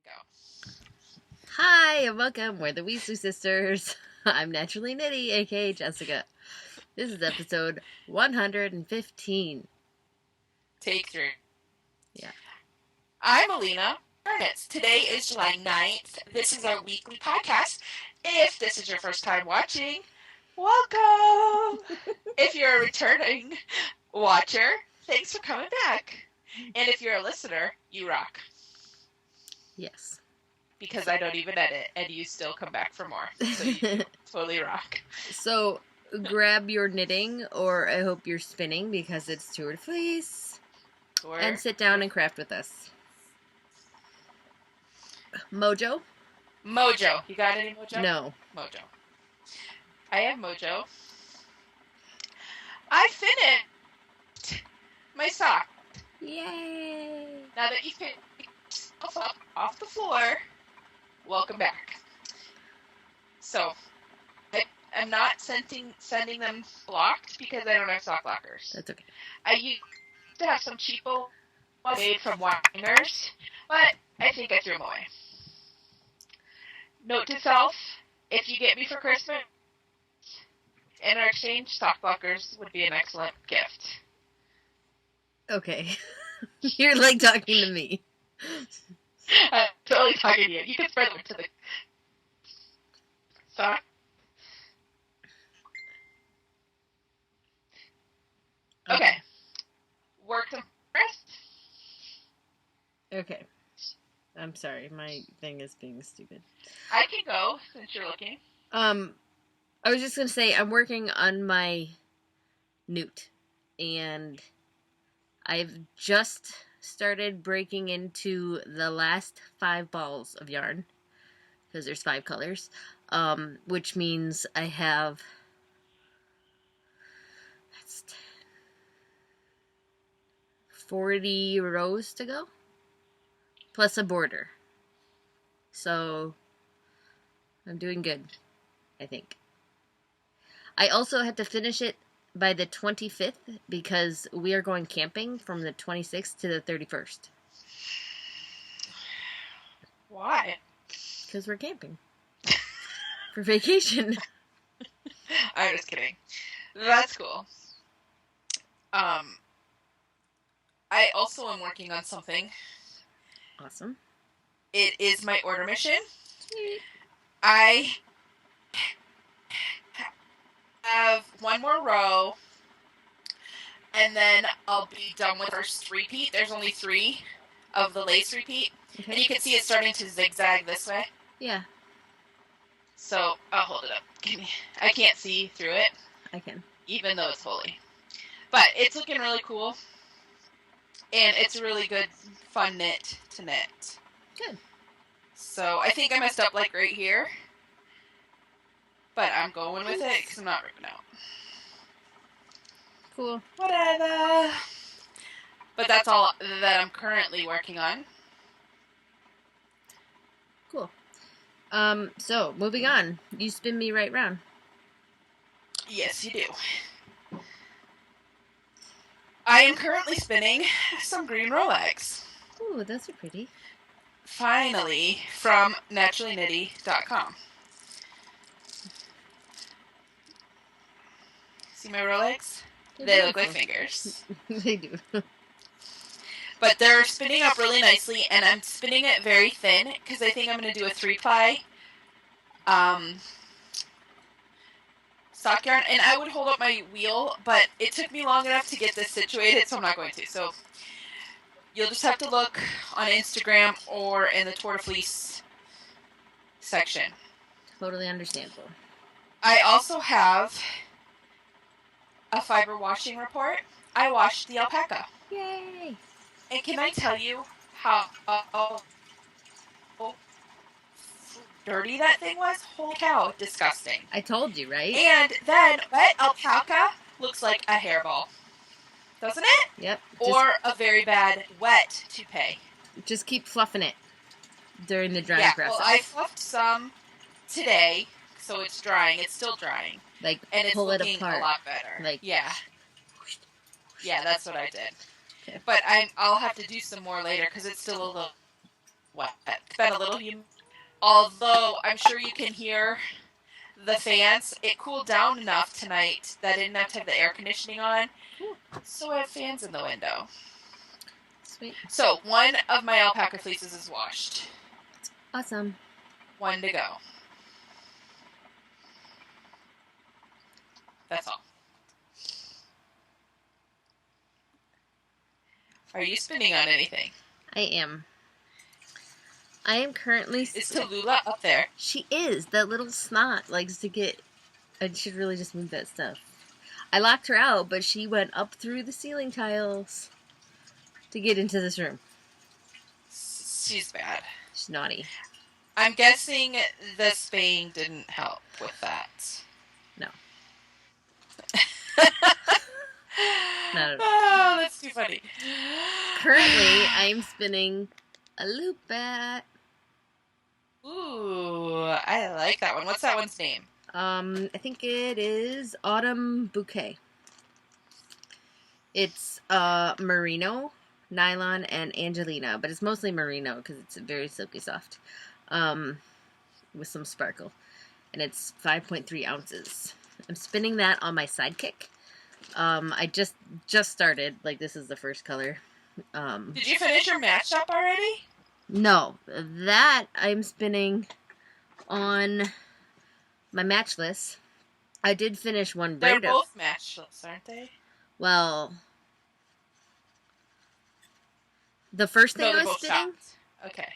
Go. Hi, and welcome. We're the Weasley sisters. I'm Naturally Nitty, aka Jessica. This is episode 115. Take 3. Yeah. I'm Allena. Today is July 9th. This is our weekly podcast. If this is your first time watching, welcome! If you're a returning watcher, thanks for coming back. And if you're a listener, you rock. Yes. Because I don't even edit, and you still come back for more. So you totally rock. So, grab your knitting, or I hope you're spinning, because it's Tour de Fleece. And sit down and craft with us. Mojo? Mojo. You got any Mojo? No. Mojo. I have Mojo. I finished my sock. Yay! Now that you've picked yourself up off the floor, welcome back. So, I'm not sending them blocked because I don't have sock lockers. That's okay. I used to have some cheapo ones made from winders, but I think I threw them away. Note to self, if you get me for Christmas, in our exchange, sock lockers would be an excellent gift. Okay. You're like talking to me. I'm totally talking to you. You can spread them to the sock. Okay. Work in progress. Okay. I'm sorry, my thing is being stupid. I can go since you're looking. I was just gonna say I'm working on my newt, and I've just started breaking into the last 5 balls of yarn because there's 5 colors, which means I have 40 rows to go, plus a border. So I'm doing good, I think. I also had to finish it by the 25th because we are going camping from the 26th to the 31st. Why? Because we're camping. For vacation. I'm just kidding. That's cool. I also am working on something. Awesome. It is my order mission. Sweet. I have 1 more row, and then I'll be done with first repeat. There's only 3 of the lace repeat, Okay. and you can see it starting to zigzag this way. Yeah. So I'll hold it up. I can't see through it. I can. Even though it's fully. But it's looking really cool. And it's a really good, fun knit to knit. Good. So I think I messed up like right here. But I'm going with it because I'm not ripping out. Cool. Whatever. But that's all that I'm currently working on. Cool. So, moving on. You spin me right round. Yes, you do. I am currently spinning some green Rolex. Ooh, those are pretty. Finally, from naturallynitty.com. See my Rolex? They look like fingers. They do. But they're spinning up really nicely, and I'm spinning it very thin, because I think I'm going to do a 3-ply stock yarn. And I would hold up my wheel, but it took me long enough to get this situated, so I'm not going to. So you'll just have to look on Instagram or in the Tour de Fleece section. Totally understandable. I also have a fiber washing report. I washed the alpaca. Yay! And can I tell you how dirty that thing was? Holy cow, disgusting. I told you, right? And then wet alpaca looks like a hairball. Doesn't it? Yep. Or a very bad wet toupee. Just keep fluffing it during the drying process. Well, I fluffed some today, so it's drying. It's still drying. Like, and it's pull it looking apart. a lot better. Like, yeah, that's what I did. Okay. But I'll have to do some more later because it's still a little wet. It's been a little humid. Although I'm sure you can hear the fans. It cooled down enough tonight that I didn't have to have the air conditioning on. So I have fans in the window. Sweet. So one of my alpaca fleeces is washed. Awesome. One to go. That's all. Are you spinning on anything? I am. I am currently... Is Tallulah up there? She is. That little snot likes to get... I should really just move that stuff. I locked her out, but she went up through the ceiling tiles to get into this room. She's bad. She's naughty. I'm guessing the spaying didn't help with that. No. Not at all. Oh, that's too funny. Currently, I'm spinning a loop bat. Ooh, I like that one. What's that one's name? I think it is Autumn Bouquet. It's merino, nylon, and Angelina, but it's mostly merino because it's very silky soft, with some sparkle, and it's 5.3 ounces. I'm spinning that on my Sidekick. I just started. Like, this is the first color. Did you finish your matchup already? No, that I'm spinning on my matchless. I did finish one braid. They're both matchless, aren't they? Well, the first thing No, I was spinning. Okay.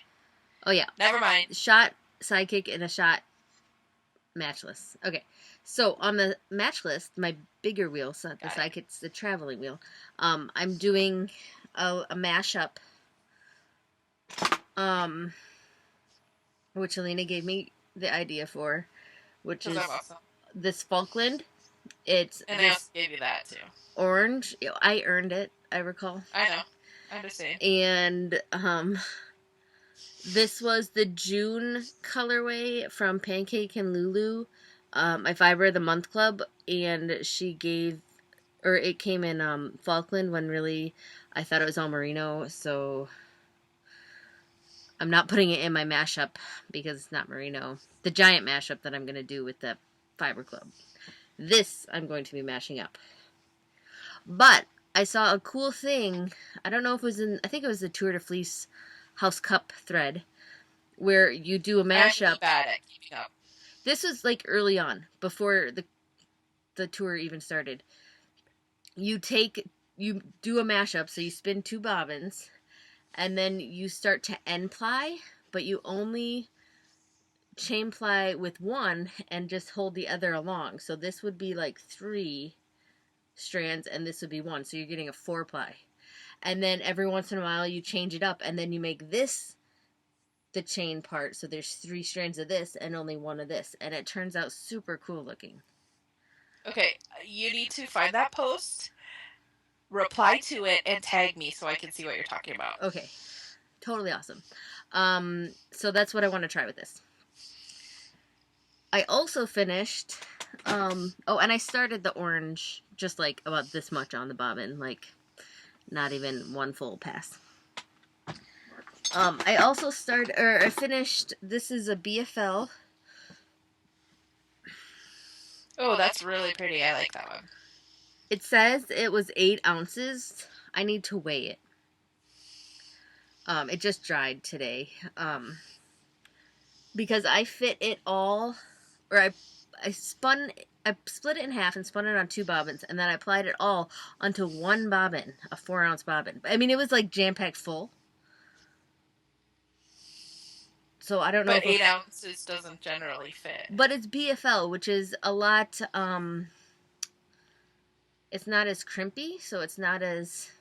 Oh yeah. Never mind. Shot Sidekick and a shot matchless. Okay. So on the matchless, my bigger wheel, so not the Sidekick's the traveling wheel. I'm doing a mashup. Which Allena gave me the idea for, which is awesome. This Falkland. And I also gave you that too. Orange. I earned it, I recall. I know. I understand. And this was the June colorway from Pancake and Lulu, my Fiber of the Month Club, and she gave, or it came in Falkland when really I thought it was all merino, so I'm not putting it in my mashup because it's not merino. The giant mashup that I'm going to do with the Fiber Club. This I'm going to be mashing up. But I saw a cool thing. I don't know if it was I think it was the Tour de Fleece House Cup thread, where you do a mashup. I'm bad at keeping up. This was like early on, before the tour even started. You do a mashup, so you spin 2 bobbins, and then you start to end ply, but you only chain ply with one and just hold the other along. So this would be like 3 strands, and this would be 1, so you're getting a 4 ply. And then every once in a while you change it up, and then you make this the chain part, so there's 3 strands of this and only 1 of this, and it turns out super cool looking. Okay, you need to find that post, reply to it, and tag me so I can see what you're talking about. Okay, totally awesome. So that's what I want to try with this. I also finished, and I started the orange just like about this much on the bobbin, like not even 1 full pass. I also I finished, this is a BFL. Oh, that's really pretty. I like that one. It says it was 8 ounces. I need to weigh it. It just dried today. Because I fit it all, or I split it in half and spun it on 2 bobbins, and then I applied it all onto 1 bobbin, a 4-ounce bobbin. I mean, it was like jam-packed full. So I don't know. But 8 ounces doesn't generally fit. But it's BFL, which is a lot. It's not as crimpy, so it's not as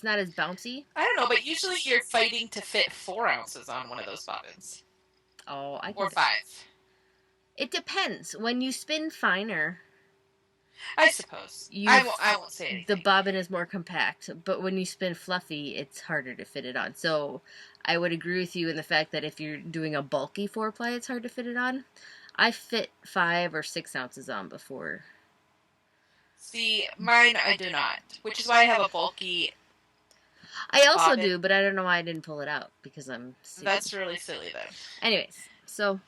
bouncy. I don't know, but usually you're fighting to fit 4 ounces on one of those bobbins. Oh, or 5. It depends. When you spin finer, I suppose. I won't say anything. The bobbin is more compact, but when you spin fluffy, it's harder to fit it on. So I would agree with you in the fact that if you're doing a bulky 4-ply, it's hard to fit it on. I fit 5 or 6 ounces on before. See, mine I do not, which is why I have a bulky. I also bought it. do, but I don't know why I didn't pull it out, because I'm stupid. That's really silly then. Anyways, so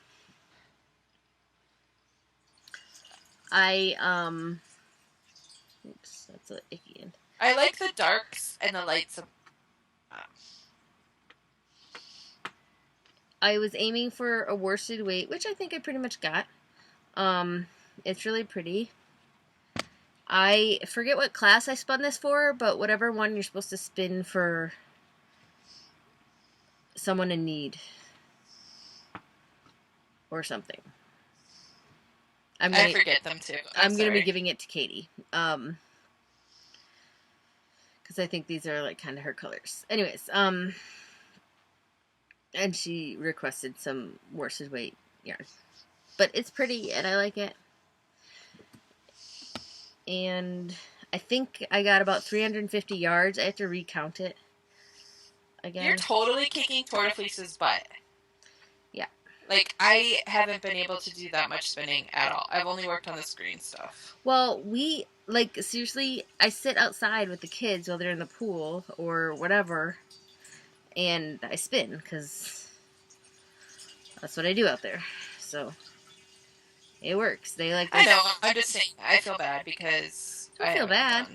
I oops, that's an icky end. I like the darks and the lights. I was aiming for a worsted weight, which I think I pretty much got. It's really pretty. I forget what class I spun this for, but whatever one you're supposed to spin for someone in need or something. I forget them too. I'm going to be giving it to Katie. Because I think these are like kind of her colors. Anyways, and she requested some worsted weight yarn. But it's pretty and I like it. And I think I got about 350 yards. I have to recount it again. You're totally kicking Tortoise butt. Yeah. Like, I haven't been able to do that much spinning at all. I've only worked on the screen stuff. Well, like, seriously, I sit outside with the kids while they're in the pool or whatever, and I spin, because that's what I do out there. So, it works. They like this. I know, I'm just saying, I feel bad because I feel bad.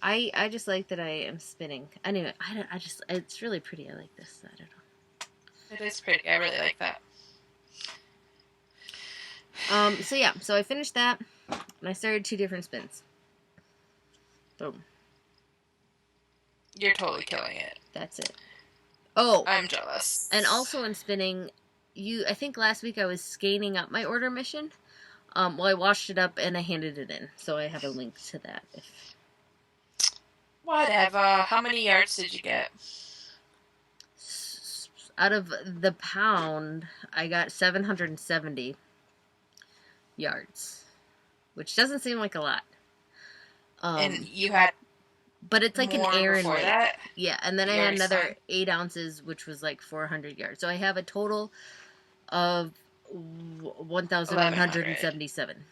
I just like that I am spinning. Anyway, it's really pretty. I like this. I don't know. It is pretty. I really like that. So yeah, so I finished that, and I started 2 different spins. Boom. You're totally killing it. That's it. Oh. I'm jealous. And also in spinning, I think last week I was scanning up my order mission. Well, I washed it up and I handed it in, so I have a link to that. Whatever. How many yards did you get? Out of the pound, I got 770 yards, which doesn't seem like a lot. And you had, but it's like an Aran weight. That? Yeah, and then I had another 8 ounces, which was like 400 yards. So I have a total of 1,177.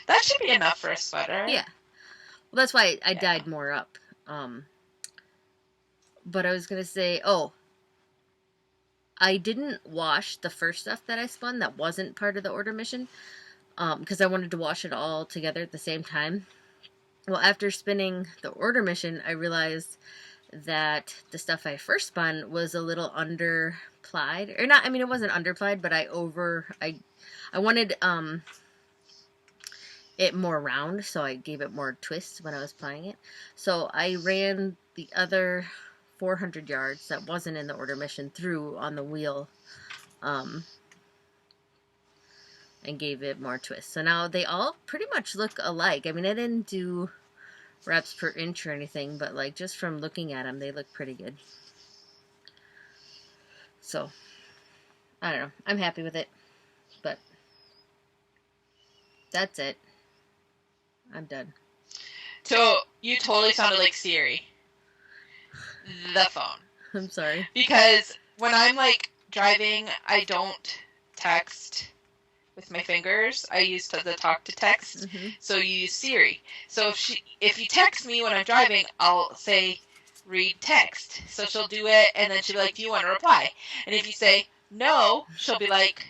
That should be enough for a sweater. Yeah. Well, that's why I dyed more up. But I was going to say, I didn't wash the first stuff that I spun that wasn't part of the order mission, because I wanted to wash it all together at the same time. Well, after spinning the order mission, I realized that the stuff I first spun was a little underplied. Or not, I mean, it wasn't underplied, but I wanted it more round, so I gave it more twist when I was plying it. So I ran the other 400 yards that wasn't in the order mission through on the wheel, and gave it more twist. So now they all pretty much look alike. I mean, I didn't do wraps per inch or anything, but like just from looking at them, they look pretty good. So I don't know. I'm happy with it, but that's it. I'm done. So you totally sounded like Siri. The phone. I'm sorry. Because when I'm like driving, I don't text with my fingers. I use the talk to text. Mm-hmm. So you use Siri. So if you text me when I'm driving, I'll say read text. So she'll do it, and then she'll be like, do you want to reply? And if you say no, she'll be like,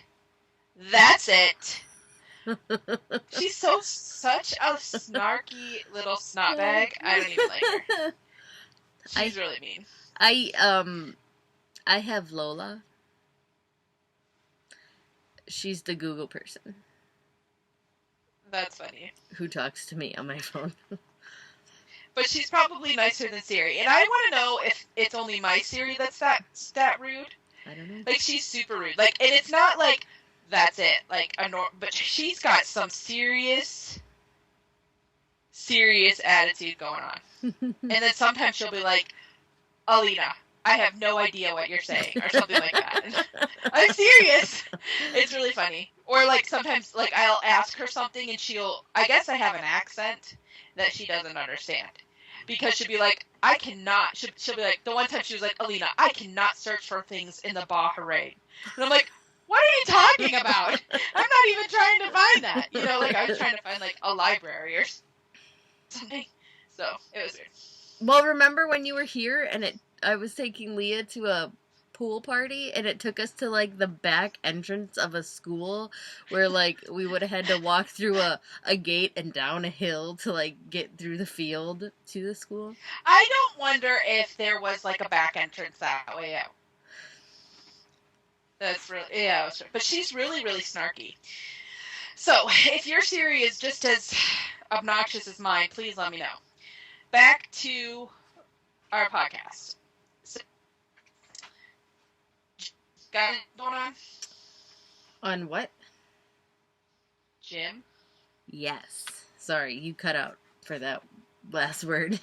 that's it. She's such a snarky little snot bag. I don't even like her. She's really mean. I have Lola. She's the Google person. That's funny. Who talks to me on my phone. But she's probably nicer than Siri. And I want to know if it's only my Siri that's that rude. I don't know. Like, she's super rude. Like, and it's not like, that's it. Like, but she's got some serious attitude going on. And then sometimes she'll be like, Allena, I have no idea what you're saying, or something like that. And I'm serious. It's really funny. Or like sometimes, like, I'll ask her something and I guess I have an accent that she doesn't understand. Because she'll be like, she'll be like, the one time she was like, Allena, I cannot search for things in the Bahrain. And I'm like, what are you talking about? I'm not even trying to find that. You know, like, I was trying to find, like, a library or something. So it was weird. Well, remember when you were here and I was taking Leah to a pool party and it took us to like the back entrance of a school where like we would have had to walk through a gate and down a hill to like get through the field to the school. I don't wonder if there was like a back entrance that way out. That's really, yeah, but she's really, really snarky. So if your Siri is just as obnoxious as mine, please let me know. Back to our podcast. So, got it going on? On what? Jim? Yes. Sorry, you cut out for that last word.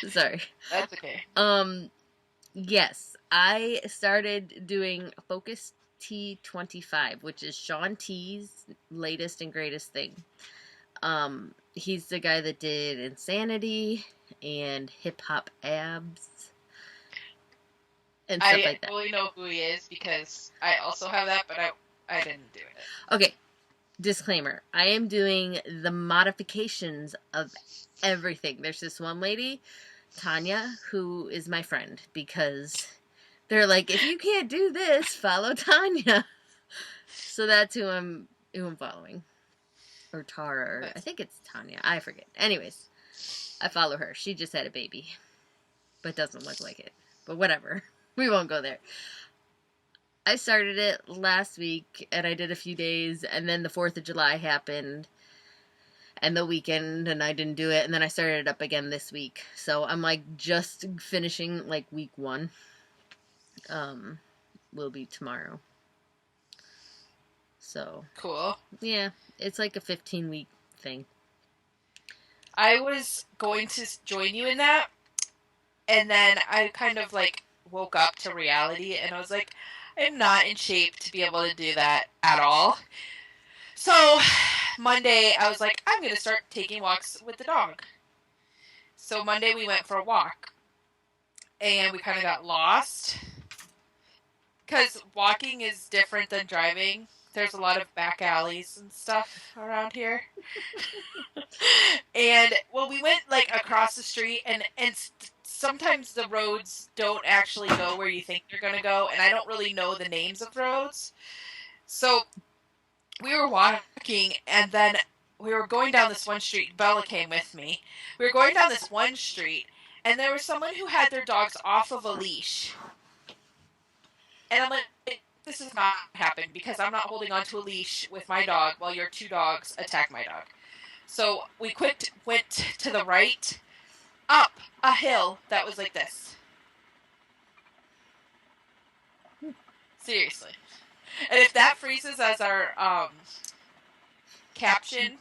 Sorry. That's okay. Yes, I started doing Focus T25, which is Sean T's latest and greatest thing. He's the guy that did Insanity and Hip Hop Abs and stuff like that. I really know who he is because I also have that, but I didn't do it. Okay, disclaimer. I am doing the modifications of everything. There's this one lady, Tanya, who is my friend because they're like, if you can't do this, follow Tanya. So that's who I'm following. Or Tara. I think it's Tanya. I forget. Anyways, I follow her. She just had a baby. But doesn't look like it. But whatever. We won't go there. I started it last week, and I did a few days, and then the 4th of July happened, and the weekend, and I didn't do it, and then I started it up again this week. So I'm, like, just finishing, like, week 1. Will be tomorrow. So. Cool. Yeah, it's like a 15-week thing. I was going to join you in that, and then I kind of, like, woke up to reality, and I was like, I'm not in shape to be able to do that at all. So Monday, I was like, I'm going to start taking walks with the dog. So Monday, we went for a walk, and we kind of got lost, because walking is different than driving. There's a lot of back alleys and stuff around here. And, well, we went, like, across the street, and sometimes the roads don't actually go where you think they're going to go, and I don't really know the names of roads. So we were walking, and then we were going down this one street. Bella came with me. We were going down this one street, and there was someone who had their dogs off of a leash. And I'm like, this is not happening because I'm not holding onto a leash with my dog while your 2 dogs attack my dog. So we went to the right, up a hill that was like this. Seriously. And if that freezes as our caption,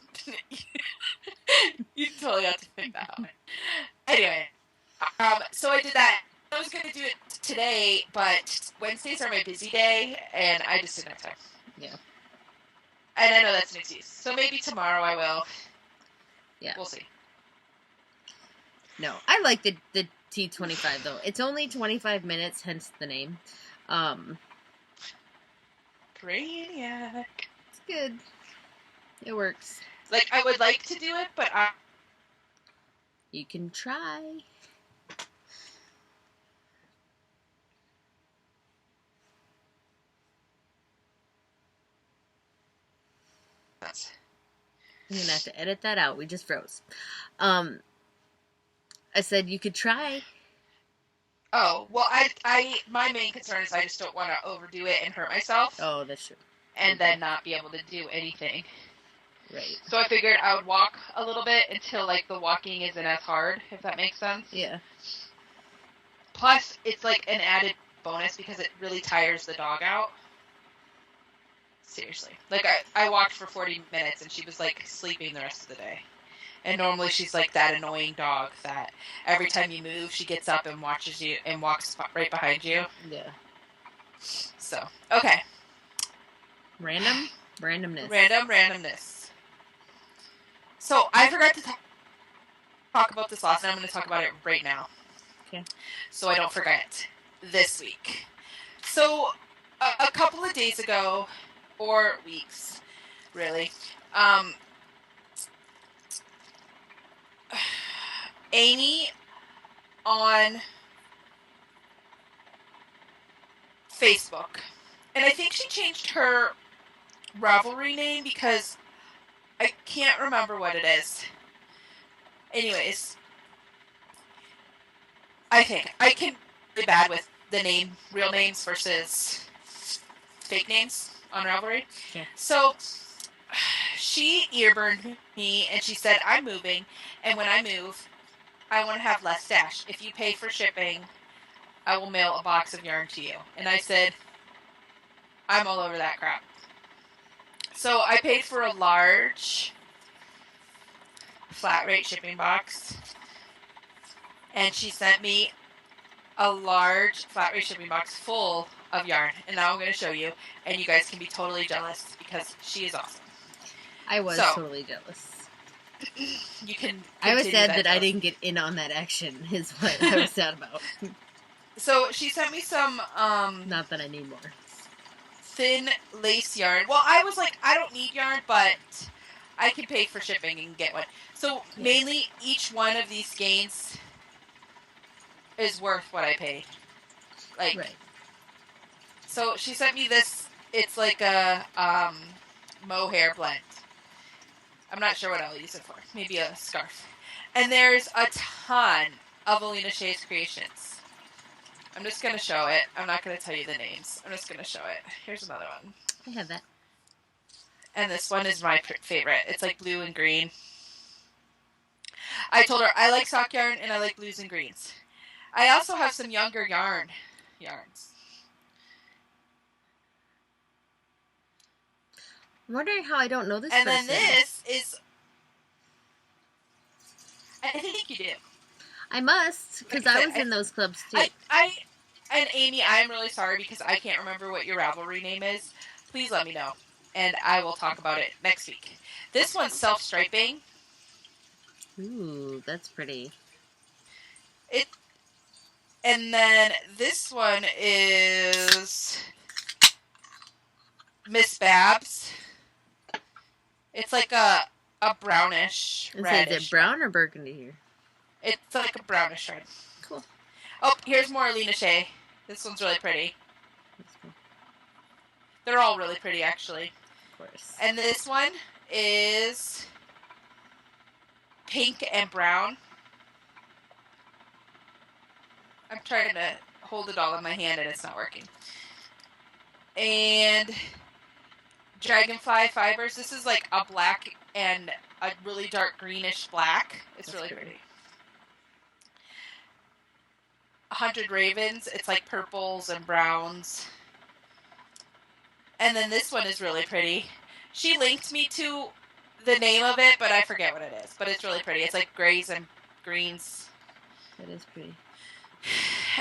you totally have to think that out. Anyway, so I did that. I was going to do it today, but Wednesdays are my busy day, and I just didn't have time. Yeah. And I know that's an excuse. So maybe tomorrow I will. Yeah. We'll see. No, I like the T25 though. It's only 25 minutes, hence the name. Brainiac. It's good. It works. Like, I would like to do it, but you can try. I'm gonna have to edit that out. We just froze. I said you could try. Oh, well, my main concern is I just don't want to overdo it and hurt myself. Oh, that's true. And then not be able to do anything. Right. So I figured I would walk a little bit until, like, the walking isn't as hard, if that makes sense. Yeah. Plus, it's, like, an added bonus because it really tires the dog out. Seriously. Like, I walked for 40 minutes and she was, like, sleeping the rest of the day. And normally she's, like, that annoying dog that every time you move, she gets up and watches you and walks right behind you. Yeah. So, okay. Randomness. Randomness. So, I forgot to talk about this last night. I'm going to talk about it right now. Okay. So I don't forget this week. So, a couple of days ago, or weeks, really. Amy on Facebook. And I think she changed her Ravelry name because I can't remember what it is. Anyways, I think I can be really bad with the real names versus fake names on Ravelry. Yeah. So she earburned me and she said, I'm moving, and when I move, I want to have less stash. If you pay for shipping, I will mail a box of yarn to you. And I said, I'm all over that crap. So I paid for a large flat rate shipping box, and she sent me a large flat rate shipping box full of yarn. And now I'm going to show you, and you guys can be totally jealous because she is awesome. I was totally jealous. You can. I was sad that I didn't get in on that action. Is what I was sad about. So she sent me some. Not that I need more. Thin lace yarn. Well, I was like, I don't need yarn, but I can pay for shipping and get one. So mainly, each one of these skeins is worth what I paid. Like, right. So she sent me this. It's like a mohair blend. I'm not sure what I'll use it for. Maybe a scarf. And there's a ton of Allena Shay's creations. I'm just going to show it. I'm not going to tell you the names. I'm just going to show it. Here's another one. I have that. And this one is my favorite. It's like blue and green. I told her I like sock yarn and I like blues and greens. I also have some younger yarns. I'm wondering how I don't know this and person. then this is... I think you do. I must, because I was in those clubs too. And Amy, I'm really sorry because I can't remember what your Ravelry name is. Please let me know, and I will talk about it next week. This one's self-striping. Ooh, that's pretty. And then this one is Miss Babs. It's like a brownish reddish. Is it brown or burgundy here? It's like a brownish red. Cool. Oh, here's more Allena Shay. This one's really pretty. Cool. They're all really pretty, actually. Of course. And this one is pink and brown. I'm trying to hold it all in my hand and it's not working. And Dragonfly Fibers. This is like a black and a really dark greenish black. It's really pretty. 100 Ravens. It's like purples and browns. And then this one is really pretty. She linked me to the name of it, but I forget what it is. But it's really pretty. It's like grays and greens. That is pretty.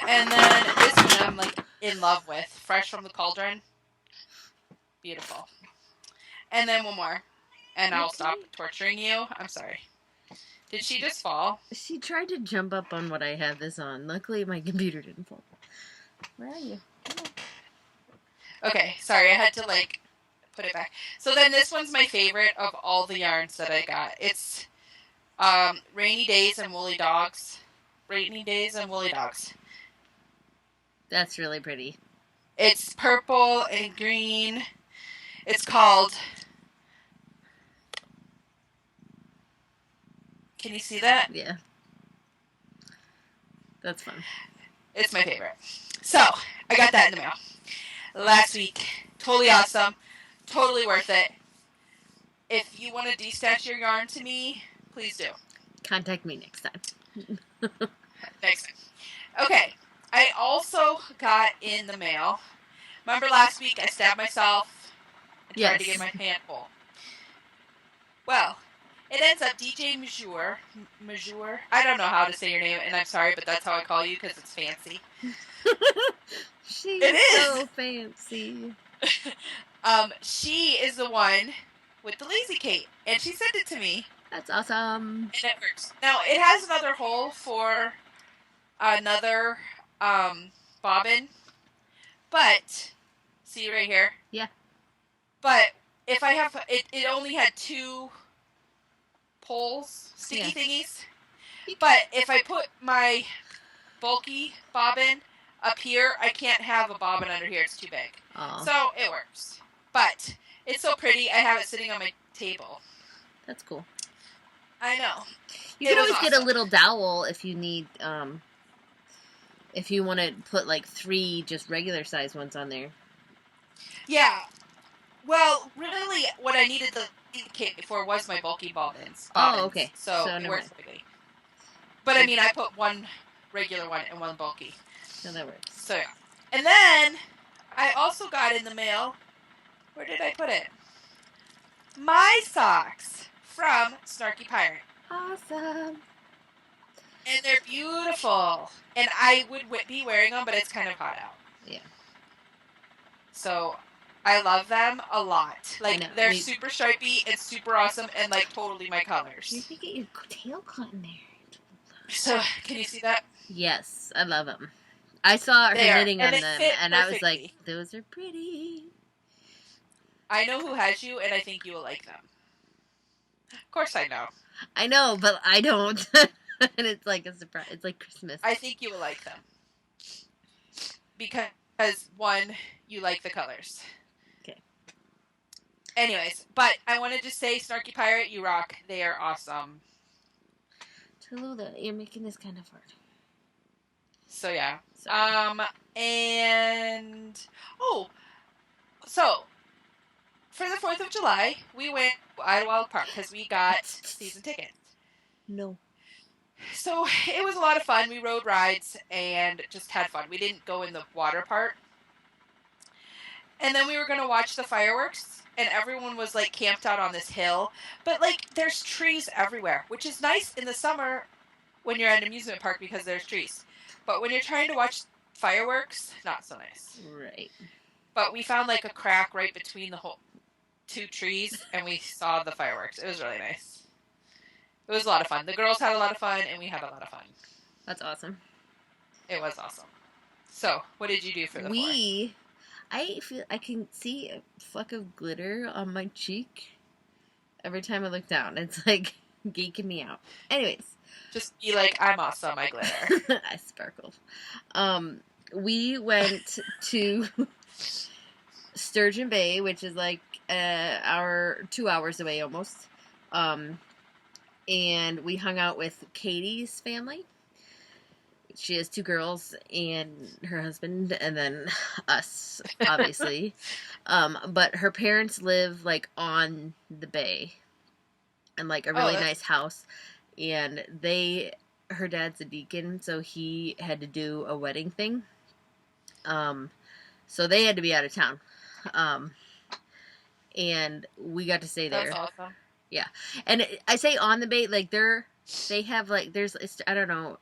And then this one I'm like in love with. Fresh from the Cauldron. Beautiful. And then one more. And I'll stop torturing you. I'm sorry. Did she just fall? She tried to jump up on what I have this on. Luckily, my computer didn't fall. Where are you? Okay, sorry. I had to, like, put it back. So then this one's my favorite of all the yarns that I got. It's Rainy Days and Woolly Dogs. Rainy Days and Woolly Dogs. That's really pretty. It's purple and green. It's called... Can you see that? Yeah. That's fun. It's my favorite. So, I got that in the mail last week. Totally awesome. Totally worth it. If you want to destash your yarn to me, please do. Contact me next time. Next time. Okay. I also got in the mail. Remember last week I stabbed myself and tried to get my hand full? Well, it ends up DJ Majour. I don't know how to say your name, and I'm sorry, but that's how I call you because it's fancy. She's so fancy. She is the one with the Lazy Kate, and she sent it to me. That's awesome. And it works. Now, it has another hole for another bobbin, but, see right here? Yeah. But if I have it only had 2 poles, sticky Yeah. thingies. But if I put my bulky bobbin up here, I can't have a bobbin under here. It's too big. Oh, So it works. But it's so pretty. I have it sitting on my table. that's cool. I know. You It could was always get a awesome. little dowel if you need, if you want to put like 3 just regular size ones on there. Yeah. Well, really, what I needed the kit for was my bulky bobbins. Oh, okay. So it never works mind. perfectly. But I mean, I put 1 regular one and 1 bulky. So that works. So yeah. And then I also got in the mail. Where did I put it? My socks from Snarky Pirate. Awesome. And they're beautiful. And I would be wearing them, but it's kind of hot out. Yeah. So I love them a lot. I Like, know. they're super stripy and super awesome and, like, totally my You colors. can get your tail caught in there. So, can you see that? Yes, I love them. I saw her They are. knitting And on they them, fit and I was like, perfectly. those are pretty. I know who has you, and I think you will like them. Of course I know. I know, but I don't. And it's like a surprise. It's like Christmas. I think you will like them. Because, 1, you like the colors. Okay. Anyways, but I wanted to say, Snarky Pirate, you rock. They are awesome. Tallulah, you're making this kind of hard. So yeah. Sorry. And so for the 4th of July, we went to Idlewild Park because we got season tickets. No. So it was a lot of fun. We rode rides and just had fun. We didn't go in the water part. And then we were going to watch the fireworks, and everyone was like camped out on this hill. But like there's trees everywhere, which is nice in the summer when you're at an amusement park because there's trees. But when you're trying to watch fireworks, not so nice. Right. But we found like a crack right between the 2 trees, and we saw the fireworks. It was really nice. It was a lot of fun. The girls had a lot of fun, and we had a lot of fun. That's awesome. It was awesome. So, what did you do for the 4th? I feel I can see a fleck of glitter on my cheek every time I look down. It's like geeking me out. Anyways. Just be like, I'm awesome, I glitter. I sparkle. We went to Sturgeon Bay, which is like 2 hours away almost. And we hung out with Katie's family. She has 2 girls and her husband, and then us, obviously. But her parents live like on the bay, and like a really nice house. And her dad's a deacon, so he had to do a wedding thing. So they had to be out of town. And we got to stay there. That's awesome. Yeah. And I say on the bay, like they have like, I don't know,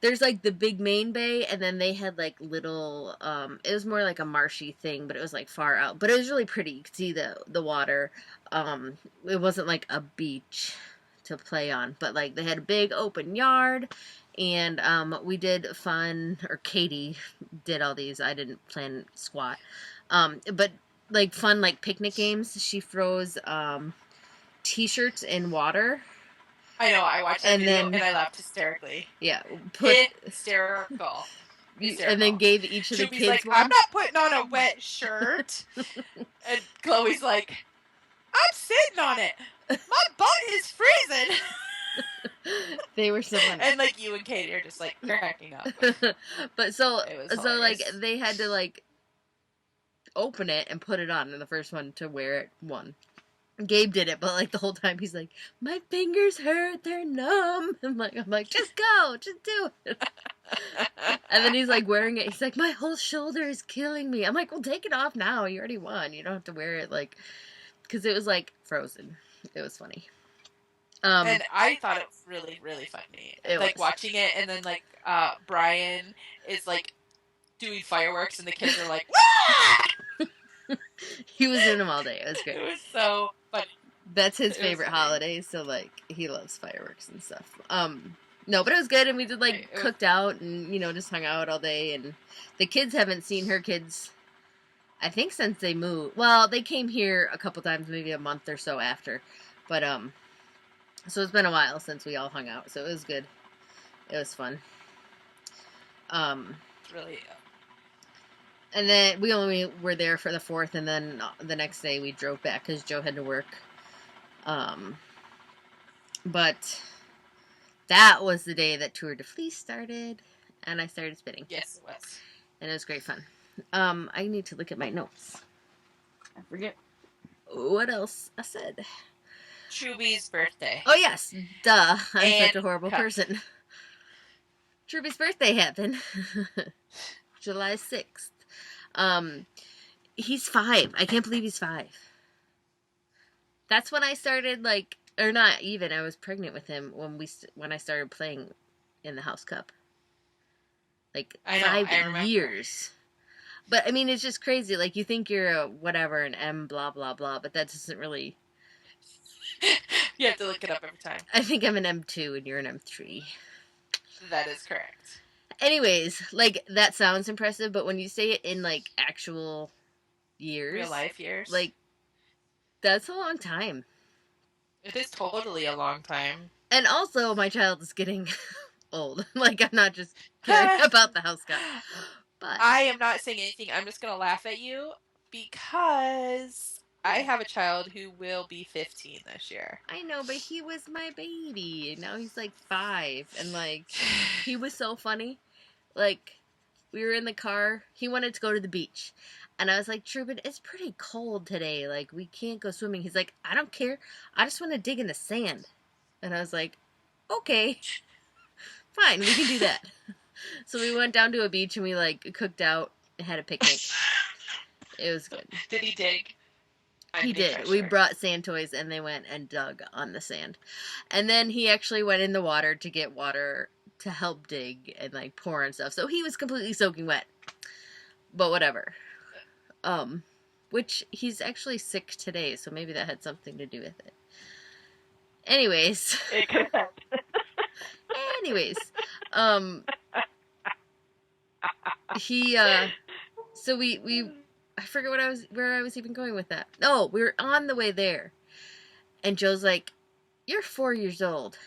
there's like the big main bay, and then they had like little, it was more like a marshy thing, but it was like far out. But it was really pretty. You could see the water. It wasn't like a beach to play on, but like they had a big open yard, and we did fun, or Katie did all these. I didn't plan squat. But like fun like picnic games. She froze t-shirts in water. I know, I watched that video and I laughed hysterically. Yeah. Hysterical. And then gave each of the kids like, one. I'm not putting on a wet shirt. And Chloe's like, I'm sitting on it. My butt is freezing. They were so funny. And like you and Katie are just like cracking up. But so hilarious. like they had to like open it and put it on, and the first one to wear it won. Gabe did it, but like the whole time he's like, my fingers hurt, they're numb. I'm like, just go, just do it. And then he's like wearing it. He's like, my whole shoulder is killing me. I'm like, well, take it off now. You already won. You don't have to wear it, like, because it was like frozen. It was funny. And I thought it was really, really funny. Like watching it, and then like Brian is like doing fireworks, and the kids are like, wah! He was doing them all day. It was great. It was so funny. That's his favorite holiday, so like he loves fireworks and stuff. No, but it was good, and we did like cooked out and just hung out all day. And the kids haven't seen her kids I think since they moved. Well, they came here a couple times, maybe a month or so after. But, so it's been a while since we all hung out, so it was good. It was fun. It's really... And then we only were there for the 4th, and then the next day we drove back because Joe had to work. But that was the day that Tour de Fleece started, and I started spinning. Yes, it was. And it was great fun. I need to look at my notes. I forget what else I said. Truby's birthday. Oh, yes. Duh. I'm And such a horrible person. Truby's birthday happened. July 6th. He's 5. I can't believe he's 5. That's when I started, like, or not even. I was pregnant with him when I started playing in the House Cup. Like, I know, 5 years. But, I mean, it's just crazy. Like, you think you're a whatever, an M, blah, blah, blah, but that doesn't really... You have to look it up every time. I think I'm an M2 and you're an M3. That is correct. Anyways, like, that sounds impressive, but when you say it in, like, actual years... Real life years. Like, that's a long time. It is totally a long time. And also, my child is getting old. Like, I'm not just caring about the House Cup. But I am not saying anything. I'm just going to laugh at you because I have a child who will be 15 this year. I know, but he was my baby. Now he's like 5. And, like, he was so funny. Like, we were in the car. He wanted to go to the beach. And I was like, Truman, it's pretty cold today. Like, we can't go swimming. He's like, I don't care. I just want to dig in the sand. And I was like, okay. Fine, we can do that. So we went down to a beach and we, like, cooked out and had a picnic. It was good. Did he dig? He did. We brought sand toys and they went and dug on the sand. And then he actually went in the water to get water to help dig and, like, pour and stuff. So he was completely soaking wet. But whatever. Which he's actually sick today, so maybe that had something to do with it. Anyways. It could have. Anyways. He, so we I forget where I was even going with that. Oh, we were on the way there. And Joe's like, you're 4 years old.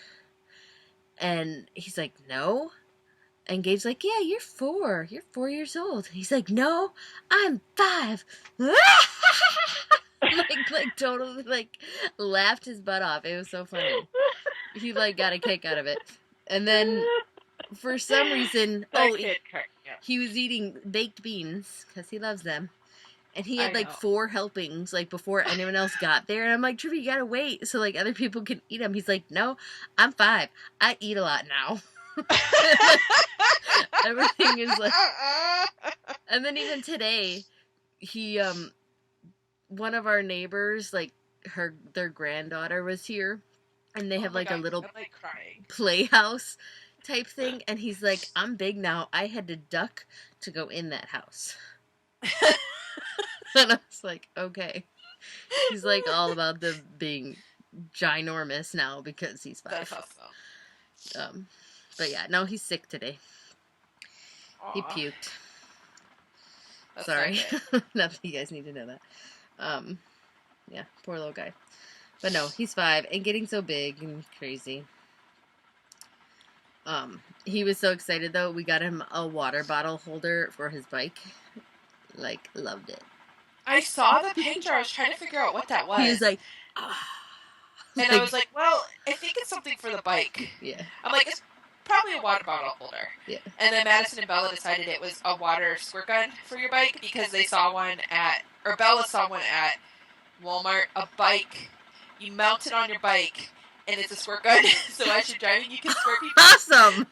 And he's like, no. And Gabe's like, yeah, you're 4. You're 4 years old. He's like, no, I'm 5. like totally, like, laughed his butt off. It was so funny. He, like, got a kick out of it. And then, for some reason, he was eating baked beans, because he loves them. And he had, like, 4 helpings, like, before anyone else got there. And I'm like, Trivia, you gotta wait so, like, other people can eat them. He's like, no, I'm 5. I eat a lot now. Everything is like... And then even today, he, one of our neighbors, like, their granddaughter was here. And they have, like, a little playhouse type thing. And he's like, I'm big now. I had to duck to go in that house. And I was like, okay. He's, like, all about the being ginormous now because he's 5. That's awesome. But yeah, no, he's sick today. Aww. He puked. That's Sorry. Not that you guys need to know that. Yeah, poor little guy. But no, he's 5 and getting so big and crazy. He was so excited though. We got him a water bottle holder for his bike. Like, loved it. I saw the picture. I was trying to figure out what that was. He was like, ah. And I was like, well, I think it's something for the bike. Yeah. I'm like, it's probably a water bottle holder. Yeah. And then Madison and Bella decided it was a water squirt gun for your bike because they saw one or Bella saw one at Walmart, a bike. You mount it on your bike, and it's a squirt gun. So as you're driving, you can squirt people. Awesome!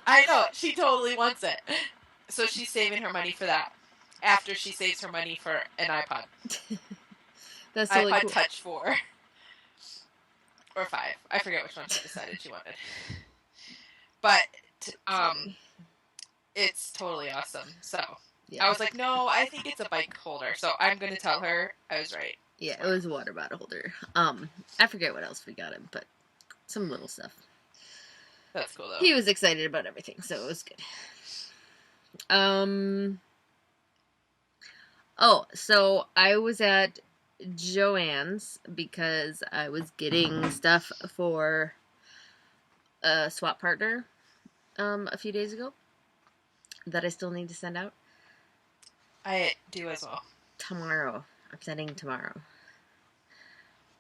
I know. She totally wants it. So she's saving her money for that. After she saves her money for an iPod. That's totally iPod cool. Touch 4. Or 5. I forget which one she decided she wanted. But, it's totally awesome. So, yeah. I was like, no, I think it's a bike holder. So I'm going to tell her I was right. Yeah, it was a water bottle holder. I forget what else we got him, but some little stuff. That's cool, though. He was excited about everything, so it was good. Oh, so I was at Joann's because I was getting stuff for a swap partner a few days ago that I still need to send out. I do as well. Tomorrow. I'm sending tomorrow.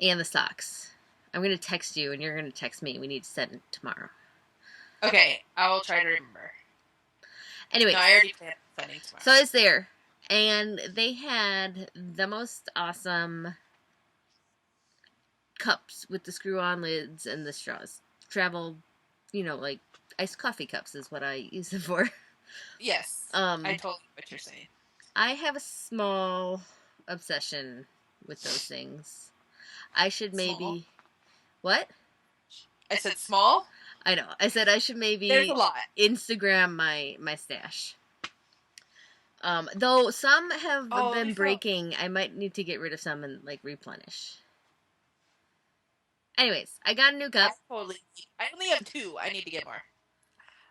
And the socks. I'm going to text you and you're going to text me. We need to send it tomorrow. Okay, I will try to remember. Anyways. No, I already planned on sending tomorrow. So I was there. And they had the most awesome cups with the screw-on lids and the straws. Travel, like iced coffee cups is what I use them for. Yes, I totally know what you're saying. I have a small obsession with those things. I should maybe... Small? What? I said small? I know. I said I should maybe... There's a lot. Instagram my stash. Though some have been breaking, I might need to get rid of some and replenish. Anyways, I got a new cup. I only have 2. I need to get more.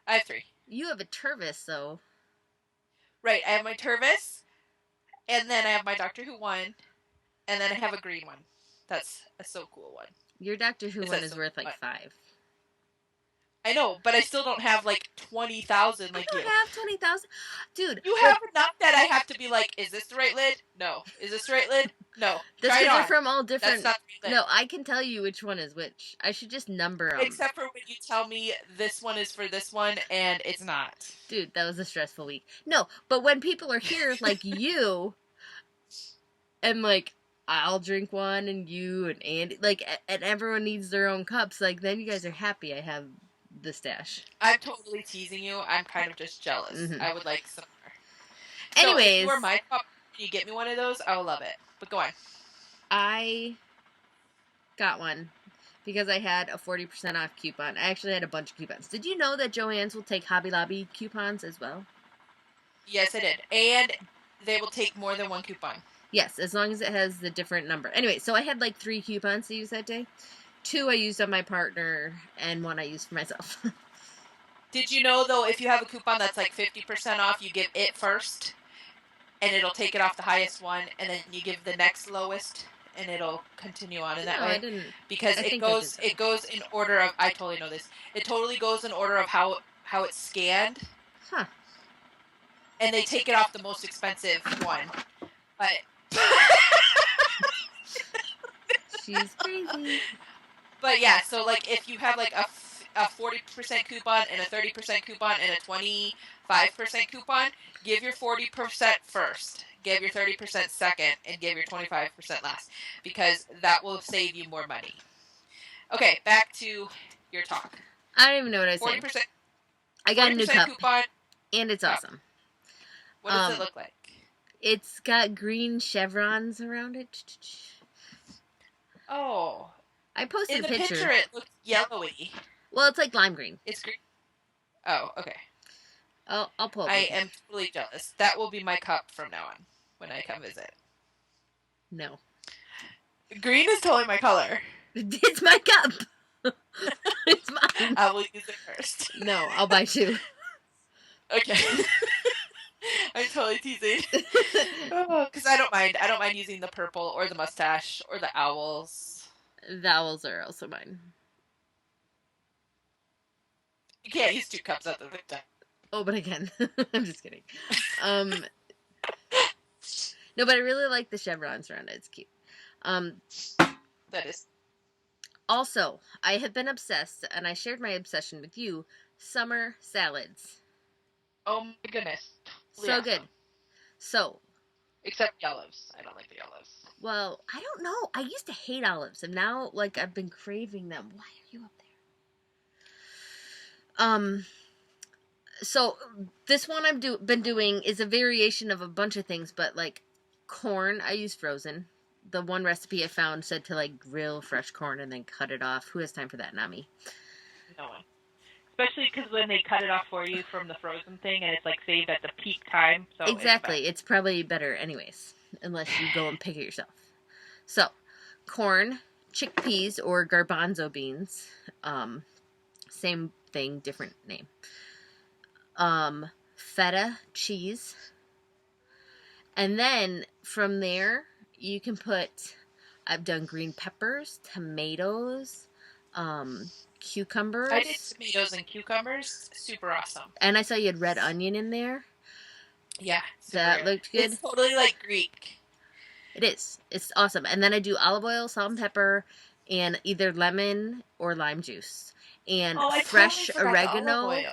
I have 3. You have a Tervis, though. Right, I have my Tervis, and then I have my Doctor Who one, and then I have a green one. That's a so cool one. Your Doctor Who one is worth 5. I know, but I still don't have 20,000 like you. I don't have 20,000. Dude. You have enough that I have to be like, is this the right lid? No. Is this the right lid? No. They're from all different... That's not the right lid. No, I can tell you which one is which. I should just number them. Except for when you tell me this one is for this one, and it's not. Dude, that was a stressful week. No, but when people are here, like you, and I'll drink one, and you, and Andy, and everyone needs their own cups, then you guys are happy I have the stash. I'm totally teasing you. I'm kind of just jealous. Mm-hmm. I would like some more. Anyways. So if you are my cup, you get me one of those, I will love it. But go on. I got one because I had a 40% off coupon. I actually had a bunch of coupons. Did you know that Joann's will take Hobby Lobby coupons as well? Yes, I did. And they will take more than one coupon. Yes, as long as it has the different number. Anyway, so I had 3 coupons to use that day. 2 I used on my partner, and 1 I used for myself. Did you know, though, if you have a coupon that's 50% off, you give it first, and it'll take it off the highest one, and then you give the next lowest, and it'll continue on in that way? I didn't. Because it goes in order of... I totally know this. It totally goes in order of how it's scanned. Huh. And they take it off the most expensive one. But... She's crazy. But yeah, so if you have a 40% coupon and a 30% coupon and a 25% coupon, give your 40% first, give your 30% second, and give your 25% last, because that will save you more money. Okay, back to your talk. I don't even know what I said. 40%. I got a new cup, coupon, and it's awesome. What does it look like? It's got green chevrons around it. Oh. I posted a picture. In the picture, it looks yellowy. Well, it's lime green. It's green. Oh, okay. I'll pull it. I am totally jealous. That will be my cup from now on when I come visit. No. Green is totally my color. It's my cup. It's mine. I will use it first. No, I'll buy 2. Okay. I'm totally teasing. Because I don't mind. I don't mind using the purple or the mustache or the owls. The owls are also mine. You can't use 2 cups at the same time. Oh, but I can. I'm just kidding. No, but I really like the chevrons around it. It's cute. That is. Also, I have been obsessed, and I shared my obsession with you, summer salads. Oh my goodness. Totally so awesome. Good. So. Except olives. I don't like the olives. Well, I don't know. I used to hate olives, and now, I've been craving them. Why are you up there? So, this one I've been doing is a variation of a bunch of things, but, corn, I use frozen. The one recipe I found said to, grill fresh corn and then cut it off. Who has time for that? Not me. No one. Especially because when they cut it off for you from the frozen thing, and it's, saved at the peak time. So exactly. It's probably better anyways, unless you go and pick it yourself. So, corn, chickpeas, or garbanzo beans. Same thing, different name. Feta cheese. And then from there, you can put, I've done green peppers, tomatoes, I did cucumbers. tomatoes and cucumbers. Super awesome. And I saw you had red onion in there. Yeah, super That good. looked good. It's totally like Greek. It is. It's awesome. And then I do olive oil, salt and pepper, and either lemon or lime juice. And Oh, I totally fresh forgot the olive oregano oil.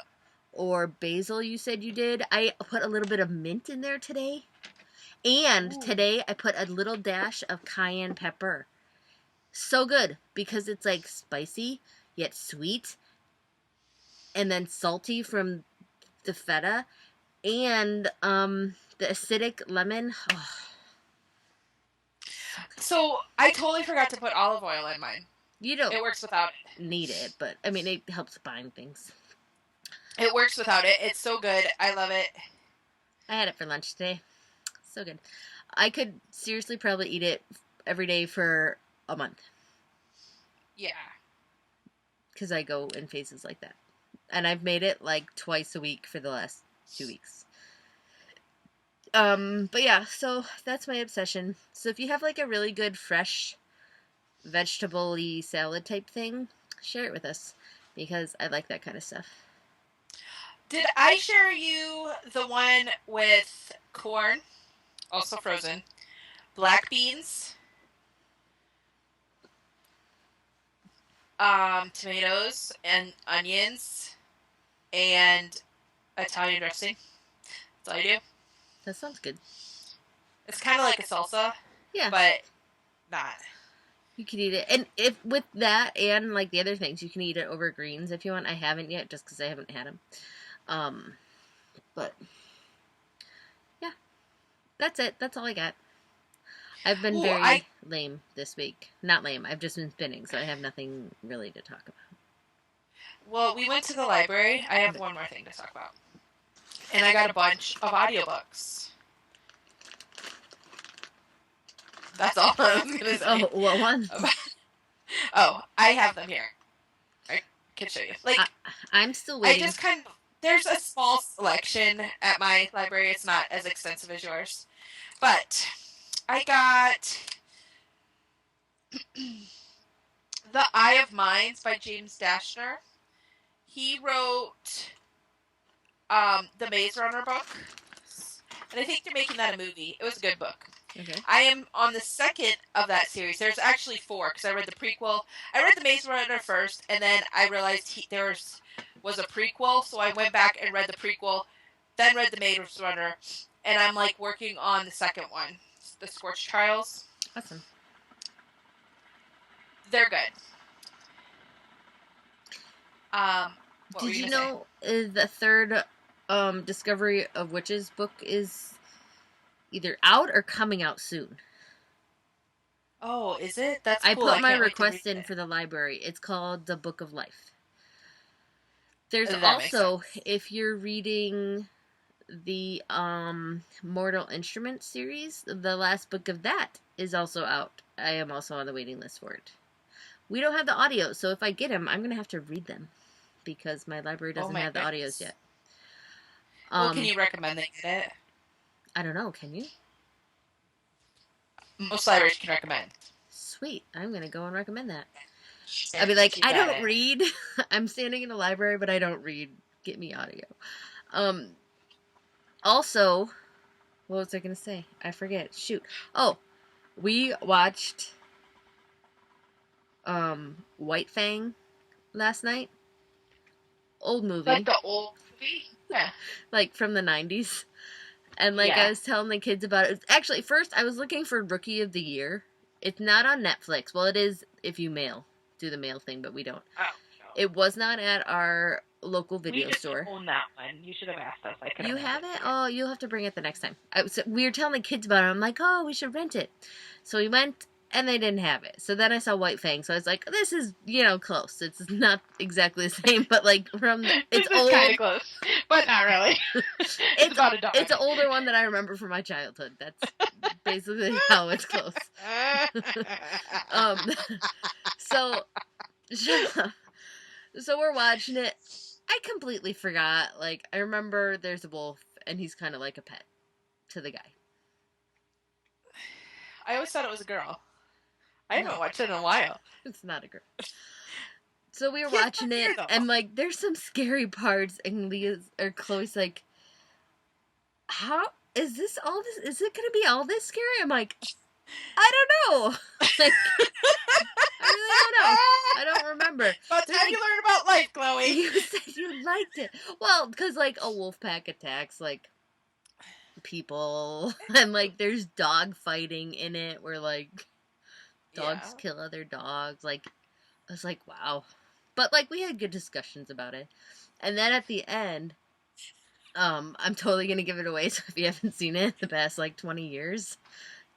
or basil, you said you did. I put a little bit of mint in there today. And Ooh. today I put a little dash of cayenne pepper. So good because it's like spicy yet sweet and then salty from the feta and the acidic lemon. Oh, So I totally forgot to put olive oil in mine. you don't It works without it. need it, but I mean it helps bind things. It works without it. It's so good. I love it. I had it for lunch today. So good. I could seriously probably eat it every day for a month. Yeah. Because I go in phases like that. And I've made it like twice a week for the last 2 weeks. But yeah, so that's my obsession. So if you have like a really good fresh vegetable-y salad type thing, share it with us. Because I like that kind of stuff. Did I share you the one with corn, also frozen, black beans, tomatoes and onions, and Italian dressing? That's all you do. That sounds good. It's kind of like a salsa, Yeah. but not. You can eat it. And if with that and like the other things, you can eat it over greens if you want. I haven't yet just because I haven't had them. But yeah, that's it. That's all I got. I've been very lame this week. Not lame. I've just been spinning, so I have nothing really to talk about. Well, we went to the library. I have one more thing to talk about. And I got a bunch of audiobooks. That's all I was going to say. Oh, what one? Oh, I have them here. I can show you. Like, I'm still waiting. I just kind of, there's a small selection at my library. It's not as extensive as yours. But I got The Eye of Minds by James Dashner. He wrote the Maze Runner book. And I think they're making that a movie. It was a good book. Okay. I am on the second of that series. There's actually 4 because I read the prequel. I read the Maze Runner first, and then I realized there was a prequel, so I went back and read the prequel, then read the Maze Runner, and I'm like working on the second one, the Scorched Trials. Awesome. They're good. Did you know the third Discovery of Witches book is either out or coming out soon? Oh, is it? That's cool. I put my request in for the library. It's called The Book of Life. There's also, if you're reading the Mortal Instruments series, the last book of that is also out. I am also on the waiting list for it. We don't have the audio, so if I get them, I'm going to have to read them because my library doesn't have the audios yet. Well, can you recommend they get it? I don't know. Can you? Most libraries can recommend. Sweet. I'm going to go and recommend that. I'll be like, I don't read. I'm standing in a library, but I don't read. Get me audio. Also, what was I going to say? I forget. Shoot. Oh, we watched White Fang last night. Old movie. Like the old movie? Yeah. Like from the 90s. And like I was telling the kids about it. Actually, first I was looking for Rookie of the Year. It's not on Netflix. Well, it is if you do the mail thing, but we don't. Oh, no. It was not at our local video store. We own that one. You should have asked us. You have it? Oh, you'll have to bring it the next time. We were telling the kids about it. I'm like, oh, we should rent it. So we went, and they didn't have it. So then I saw White Fang. So I was like, this is, close. It's not exactly the same, but like it's old. Kind of close, but not really. It's about a dog. It's an older one that I remember from my childhood. That's basically how it's close. So we're watching it. I completely forgot. Like, I remember there's a wolf, and he's kind of like a pet to the guy. I always thought it was a girl. I haven't No, watched it in a while. it's not a girl. So we were Yeah, watching it's it, not fair, and though. like, there's some scary parts, and Chloe's like, "How is this all this? Is it gonna be all this scary?" I'm like, "I don't know." Like, I really don't know. I don't remember. About There's time like, you learn about life, Chloe. you said you liked it. Well, because like a wolf pack attacks like people, and like there's dog fighting in it where like dogs Yeah. kill other dogs. Like, I was like, wow. But like we had good discussions about it. And then at the end, I'm totally gonna give it away. So if you haven't seen it the past like 20 years,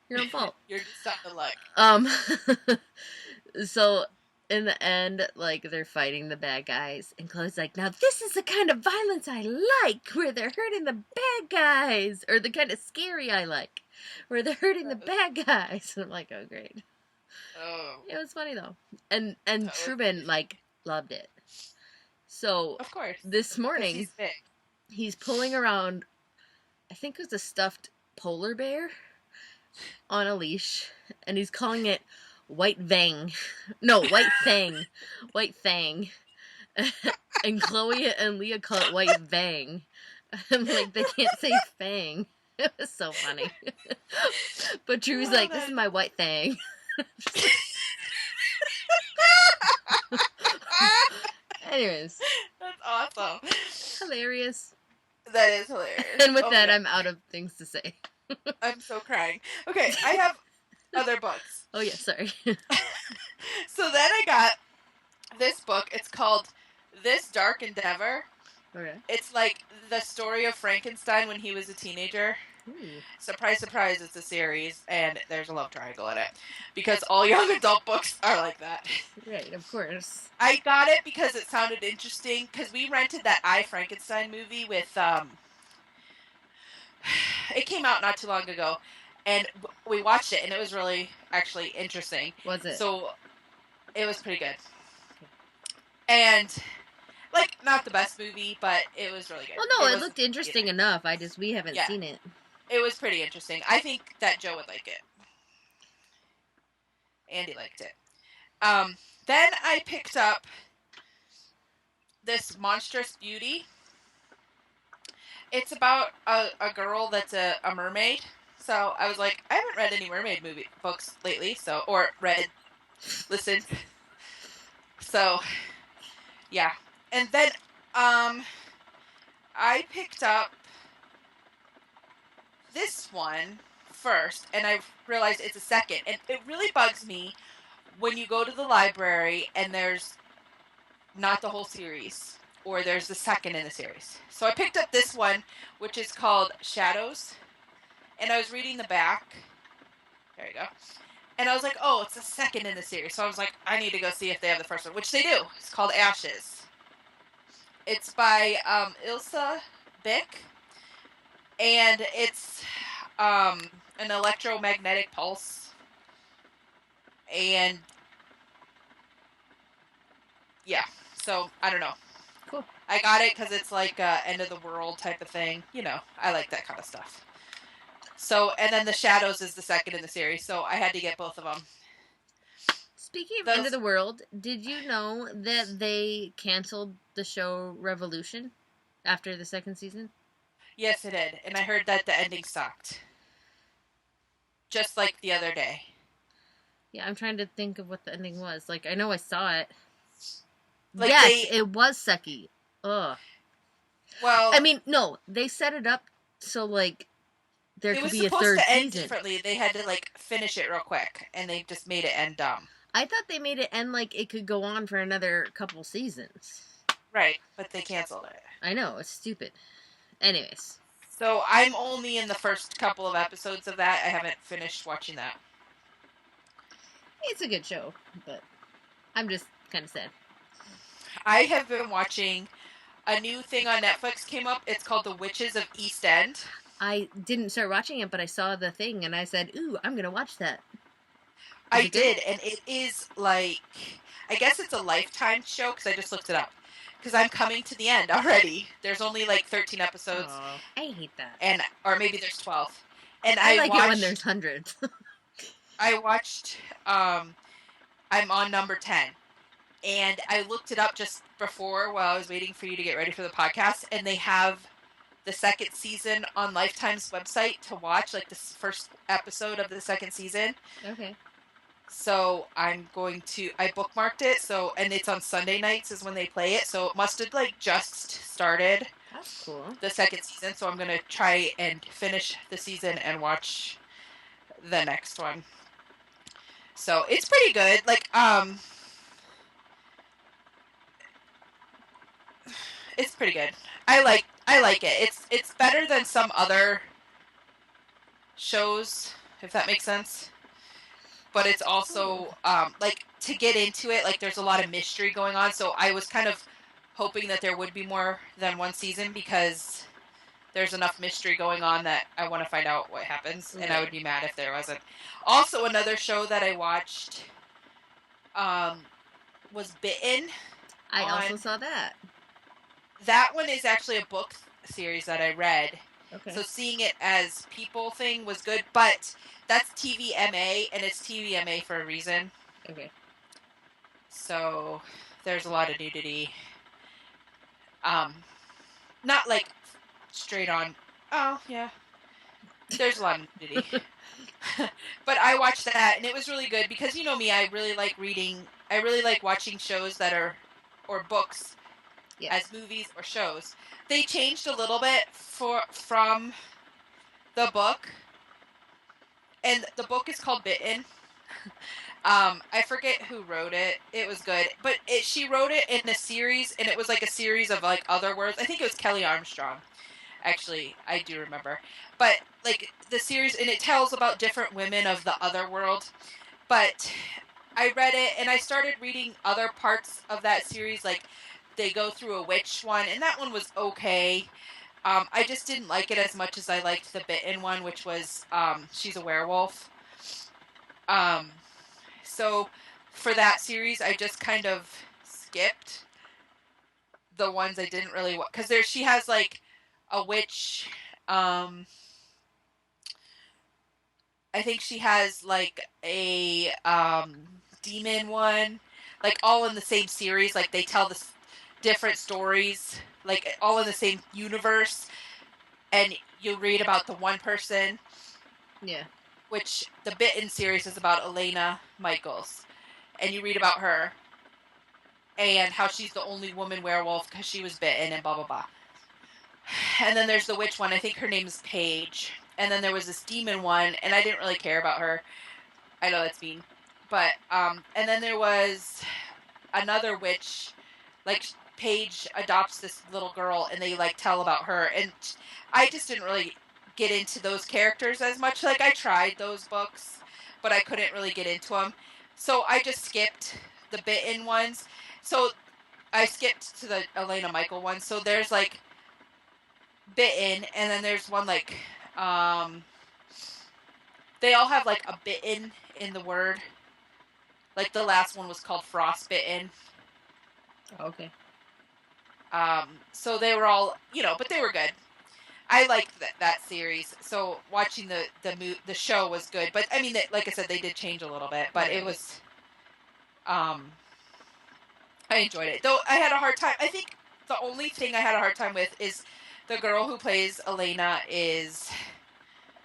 your own fault. You're just out of luck. So in the end, like they're fighting the bad guys, and Chloe's like, "Now this is the kind of violence I like, where they're hurting the bad guys, or the kind of scary I like, where they're hurting the bad guys." And I'm like, "Oh great." Oh. It was funny though, and Oh, Truman like loved it. So of course. this Because morning he's big. he's pulling around, I think it was a stuffed polar bear on a leash, and he's calling it White Vang. No, White Thang. White Thang. And Chloe and Leah call it White Vang. I'm like, they can't say Fang. It was so funny. But Drew's like, "This is my White Thang." Anyways, That's awesome. hilarious. That is hilarious. And with Oh my that, God. I'm out of things to say. I'm so crying. Okay, I have other books. Oh yeah, sorry. So then I got this book. It's called This Dark Endeavor. Okay. It's like the story of Frankenstein when he was a teenager. Ooh. Surprise, surprise, it's a series, and there's a love triangle in it. Because all young adult books are like that. Right, of course. I got it because it sounded interesting, because we rented that I, Frankenstein movie with, it came out not too long ago, and we watched it, and it was really, actually interesting. Was it? So, it was pretty good. And, like, not the best movie, but it was really good. Well, no, it looked interesting enough. We haven't seen it. It was pretty interesting. I think that Joe would like it. Andy liked it. Then I picked up this Monstrous Beauty. It's about a girl that's a mermaid. So I was like, I haven't read any mermaid movie books lately, or listened. So, yeah. And then I picked up this one first, and I realized it's a second. And it really bugs me when you go to the library and there's not the whole series, or there's the second in the series. So I picked up this one, which is called Shadows, and I was reading the back. There you go. And I was like, oh, it's the second in the series. So I was like, I need to go see if they have the first one, which they do. It's called Ashes. It's by Ilsa Bick, and it's an electromagnetic pulse. And yeah, so I don't know. Cool. I got it because it's like end of the world type of thing. You know, I like that kind of stuff. So, and then the Shadows is the second in the series, so I had to get both of them. Speaking of End of the World, did you know that they canceled the show Revolution after the second season? Yes, it did, and I heard that the ending sucked. Just like the other day. Yeah, I'm trying to think of what the ending was. Like, I know I saw it. Like yes, it was sucky. Ugh. Well, I mean, no, they set it up so like there could be a third season. It was supposed to end differently. They had to like finish it real quick, and they just made it end dumb. I thought they made it end like it could go on for another couple seasons. Right, but they canceled it. I know, it's stupid. Anyways. So I'm only in the first couple of episodes of that. I haven't finished watching that. It's a good show, but I'm just kind of sad. I have been watching a new thing on Netflix came up. It's called The Witches of East End. I didn't start watching it, but I saw the thing and I said, ooh, I'm going to watch that. I did, and it is like, I guess it's a Lifetime show, because I just looked it up. Because I'm coming to the end already. There's only like 13 episodes. I hate that. Or maybe there's 12. And I like it when there's hundreds. I watched, I'm on number 10. And I looked it up just before while I was waiting for you to get ready for the podcast, and they have the second season on Lifetime's website to watch, like the first episode of the second season. Okay. So I bookmarked it, and it's on Sunday nights is when they play it, so it must have like just started That's cool. the second season, so I'm gonna try and finish the season and watch the next one. So it's pretty good. Like, it's pretty good. I like it. It's better than some other shows, if that makes sense. But it's also like to get into it, like there's a lot of mystery going on. So I was kind of hoping that there would be more than one season because there's enough mystery going on that I want to find out what happens, and I would be mad if there wasn't. Also, another show that I watched was Bitten. I also saw that. That one is actually a book series that I read. Okay. So seeing it as people thing was good, but that's TVMA, and it's TVMA for a reason. Okay. So there's a lot of nudity. Not like straight on. Oh, yeah. There's a lot of nudity. But I watched that, and it was really good because you know me, I really like reading. I really like watching shows that are, or books, as movies or shows. They changed a little bit from the book, and the book is called Bitten. I forget who wrote it. It was good, but she wrote it in a series, and it was like a series of like other words. I think it was Kelly Armstrong. Actually, I do remember. But like the series, and it tells about different women of the other world. But I read it, and I started reading other parts of that series. Like they go through a witch one, and that one was okay. I just didn't like it as much as I liked the Bitten one, which was she's a werewolf. So for that series, I just kind of skipped the ones I didn't really want, because she has like a witch. I think she has like a demon one, like all in the same series. Like they tell the different stories, like all in the same universe, and you read about the one person. Yeah. Which the Bitten series is about Allena Michaels, and you read about her and how she's the only woman werewolf because she was bitten and blah blah blah. And then there's the witch one. I think her name's Paige. And then there was this demon one, and I didn't really care about her. I know that's mean, but and then there was another witch. Like Paige adopts this little girl, and they like tell about her, and I just didn't really get into those characters as much. Like I tried those books, but I couldn't really get into them, so I just skipped the Bitten ones. So I skipped to the Elena Michael one. So there's like Bitten, and then there's one like they all have like a bitten in the word. Like the last one was called Frostbitten. Okay. So they were all, but they were good. I liked that series. So watching the show was good. But I mean, like I said, they did change a little bit. But it was, I enjoyed it. Though I had a hard time. I think the only thing I had a hard time with is the girl who plays Elena is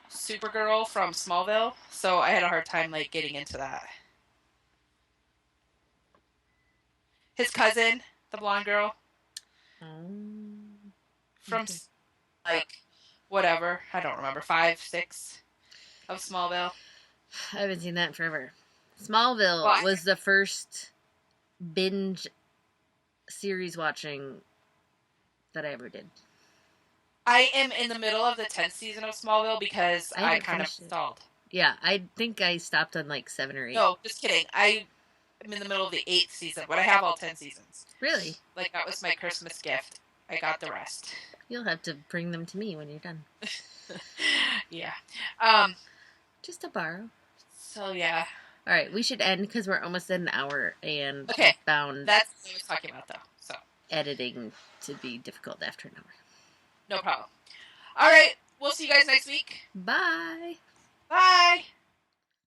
Supergirl from Smallville. So I had a hard time like getting into that. His cousin, the blonde girl, from Okay. like whatever, I don't remember, 5, 6 of Smallville. I haven't seen that in forever. Smallville was the first binge series watching that I ever did. I am in the middle of the 10th season of Smallville because I kind of stalled. Yeah, I think I stopped on like 7 or 8. No, just kidding. I'm in the middle of the 8th season, but I have all 10 seasons. Really? Like that was my Christmas gift. I got the rest. You'll have to bring them to me when you're done. Yeah. Just to borrow. So yeah. All right, we should end because we're almost at an hour and found that's what I was talking about though. So editing to be difficult after an hour. No problem. All right, we'll see you guys next week. Bye. Bye.